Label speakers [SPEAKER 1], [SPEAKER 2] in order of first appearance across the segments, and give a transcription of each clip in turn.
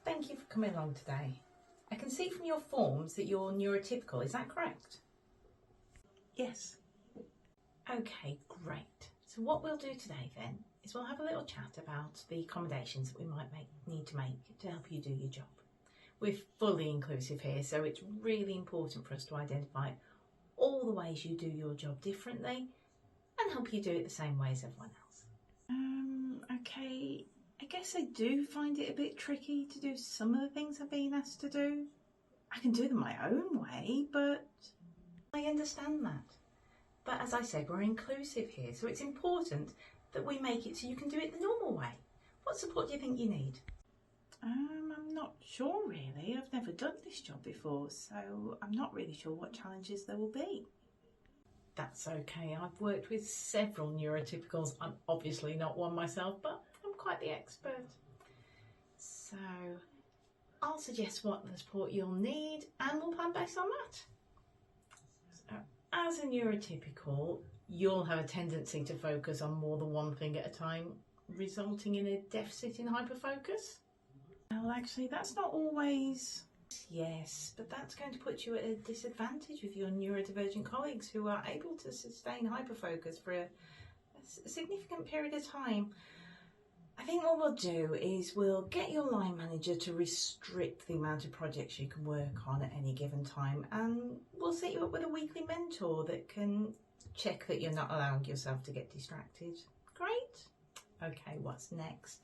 [SPEAKER 1] Thank you for coming along today. I can see from your forms that you're neurotypical, is that correct?
[SPEAKER 2] Yes.
[SPEAKER 1] Okay, great. So what we'll do today then is we'll have a little chat about the accommodations that we might need to make to help you do your job. We're fully inclusive here, so it's really important for us to identify all the ways you do your job differently and help you do it the same way as everyone else.
[SPEAKER 2] Okay, I guess I do find it a bit tricky to do some of the things I've been asked to do. I can do them my own way, but...
[SPEAKER 1] I understand that. But as I said, we're inclusive here, so it's important that we make it so you can do it the normal way. What support do you think you need?
[SPEAKER 2] I'm not sure really. I've never done this job before, so I'm not really sure what challenges there will be.
[SPEAKER 1] That's okay. I've worked with several neurotypicals. I'm obviously not one myself, but I'm quite the expert. So I'll suggest what the support you'll need and we'll plan based on that. So, as a neurotypical, you'll have a tendency to focus on more than one thing at a time, resulting in a deficit in hyperfocus.
[SPEAKER 2] Well, actually, that's not always...
[SPEAKER 1] Yes, but that's going to put you at a disadvantage with your neurodivergent colleagues who are able to sustain hyperfocus for a significant period of time. I think what we'll do is we'll get your line manager to restrict the amount of projects you can work on at any given time, and we'll set you up with a weekly mentor that can check that you're not allowing yourself to get distracted. Great. Okay, what's next?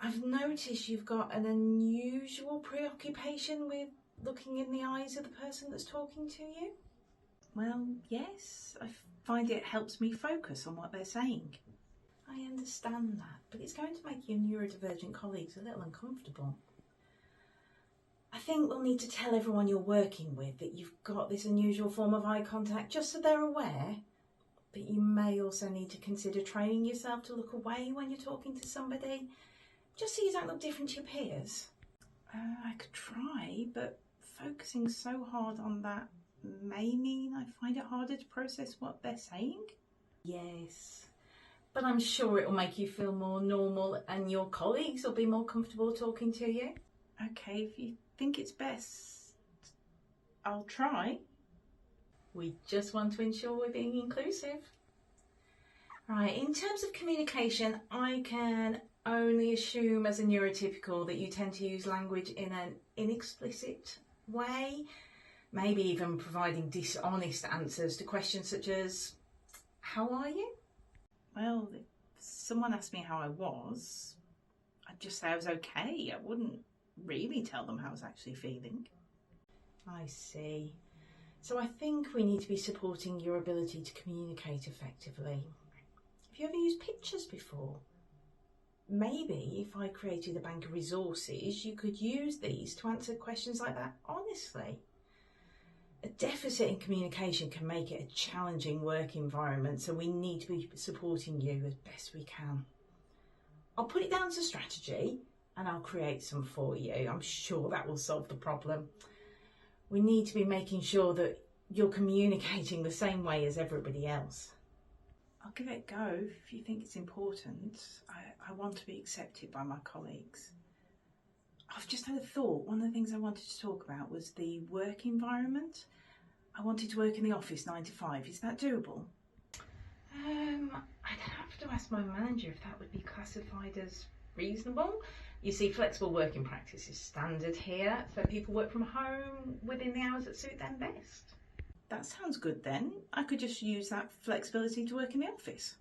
[SPEAKER 1] I've noticed you've got an unusual preoccupation with looking in the eyes of the person that's talking to you.
[SPEAKER 2] Well, yes, I find it helps me focus on what they're saying.
[SPEAKER 1] I understand that, but it's going to make your neurodivergent colleagues a little uncomfortable. I think we'll need to tell everyone you're working with that you've got this unusual form of eye contact just so they're aware, but you may also need to consider training yourself to look away when you're talking to somebody, just so you don't look different to your peers.
[SPEAKER 2] I could try, but focusing so hard on that may mean I find it harder to process what they're saying.
[SPEAKER 1] Yes, but I'm sure it will make you feel more normal and your colleagues will be more comfortable talking to you.
[SPEAKER 2] Okay, if you think it's best, I'll try.
[SPEAKER 1] We just want to ensure we're being inclusive. Right, in terms of communication, I can only assume as a neurotypical that you tend to use language in an inexplicit way, maybe even providing dishonest answers to questions such as, how are you?
[SPEAKER 2] Well, if someone asked me how I was, I'd just say I was okay. I wouldn't really tell them how I was actually feeling.
[SPEAKER 1] I see. So I think we need to be supporting your ability to communicate effectively. Have you ever used pictures before? Maybe if I created a bank of resources, you could use these to answer questions like that honestly. A deficit in communication can make it a challenging work environment, so we need to be supporting you as best we can. I'll put it down as a strategy and I'll create some for you. I'm sure that will solve the problem. We need to be making sure that you're communicating the same way as everybody else.
[SPEAKER 2] I'll give it a go if you think it's important. I want to be accepted by my colleagues. I've just had a thought. One of the things I wanted to talk about was the work environment. I wanted to work in the office 9 to 5. Is that doable?
[SPEAKER 1] I'd have to ask my manager if that would be classified as reasonable. You see, flexible working practice is standard here, so people work from home within the hours that suit them best.
[SPEAKER 2] That sounds good then. I could just use that flexibility to work in the office.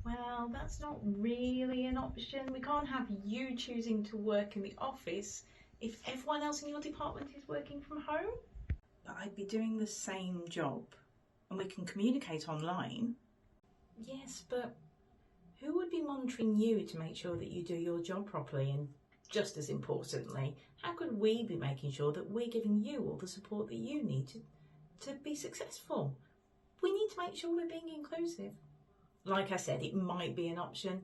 [SPEAKER 1] Well, that's not really an option. We can't have you choosing to work in the office if everyone else in your department is working from home.
[SPEAKER 2] But I'd be doing the same job and we can communicate online.
[SPEAKER 1] Yes, but who would be monitoring you to make sure that you do your job properly? And just as importantly, how could we be making sure that we're giving you all the support that you need to be successful? We need to make sure we're being inclusive. Like I said, it might be an option.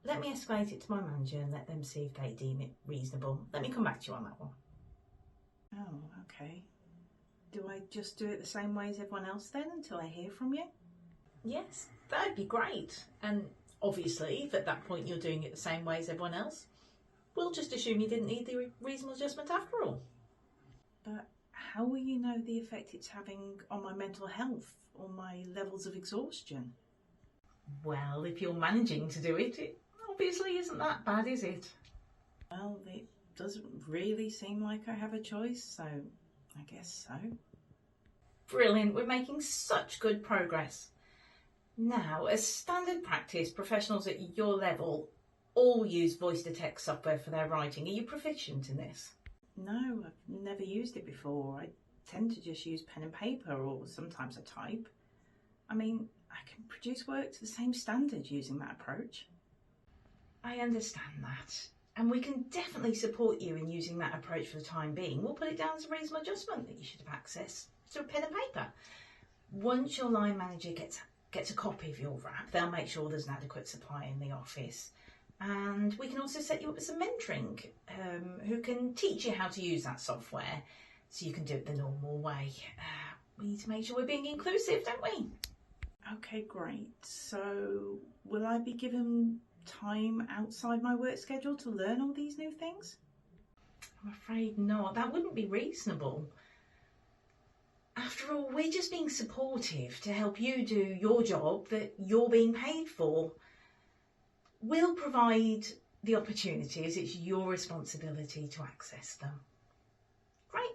[SPEAKER 1] Let me escalate it to my manager and let them see if they deem it reasonable. Let me come back to you on that one.
[SPEAKER 2] Oh, okay. Do I just do it the same way as everyone else then until I hear from you?
[SPEAKER 1] Yes, that'd be great. And obviously, if at that point you're doing it the same way as everyone else, we'll just assume you didn't need the reasonable adjustment after all.
[SPEAKER 2] But how will you know the effect it's having on my mental health or my levels of exhaustion?
[SPEAKER 1] Well, if you're managing to do it, it obviously isn't that bad, is it?
[SPEAKER 2] Well, it doesn't really seem like I have a choice, so I guess so.
[SPEAKER 1] Brilliant, we're making such good progress. Now, as standard practice, professionals at your level all use voice-to-text software for their writing. Are you proficient in this?
[SPEAKER 2] No, I've never used it before. I tend to just use pen and paper, or sometimes I type. I mean, I can produce work to the same standard using that approach.
[SPEAKER 1] I understand that, and we can definitely support you in using that approach for the time being. We'll put it down as a reasonable adjustment that you should have access to a pen and paper. Once your line manager gets a copy of your wrap, they'll make sure there's an adequate supply in the office. And we can also set you up with some mentoring who can teach you how to use that software so you can do it the normal way. We need to make sure we're being inclusive, don't we?
[SPEAKER 2] Okay, great. So will I be given time outside my work schedule to learn all these new things?
[SPEAKER 1] I'm afraid not. That wouldn't be reasonable. After all, we're just being supportive to help you do your job that you're being paid for. We'll provide the opportunities. It's your responsibility to access them. Great.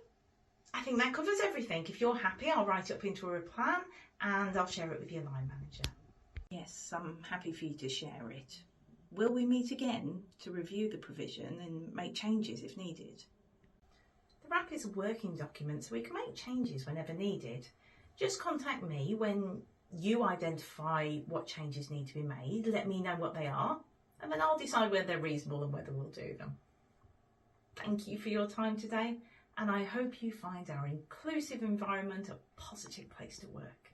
[SPEAKER 1] I think that covers everything. If you're happy, I'll write it up into a plan and I'll share it with your line manager.
[SPEAKER 2] Yes, I'm happy for you to share it. Will we meet again to review the provision and make changes if needed?
[SPEAKER 1] The wrap is a working document, so we can make changes whenever needed. Just contact me when you identify what changes need to be made, let me know what they are, and then I'll decide whether they're reasonable and whether we'll do them. Thank you for your time today, and I hope you find our inclusive environment a positive place to work.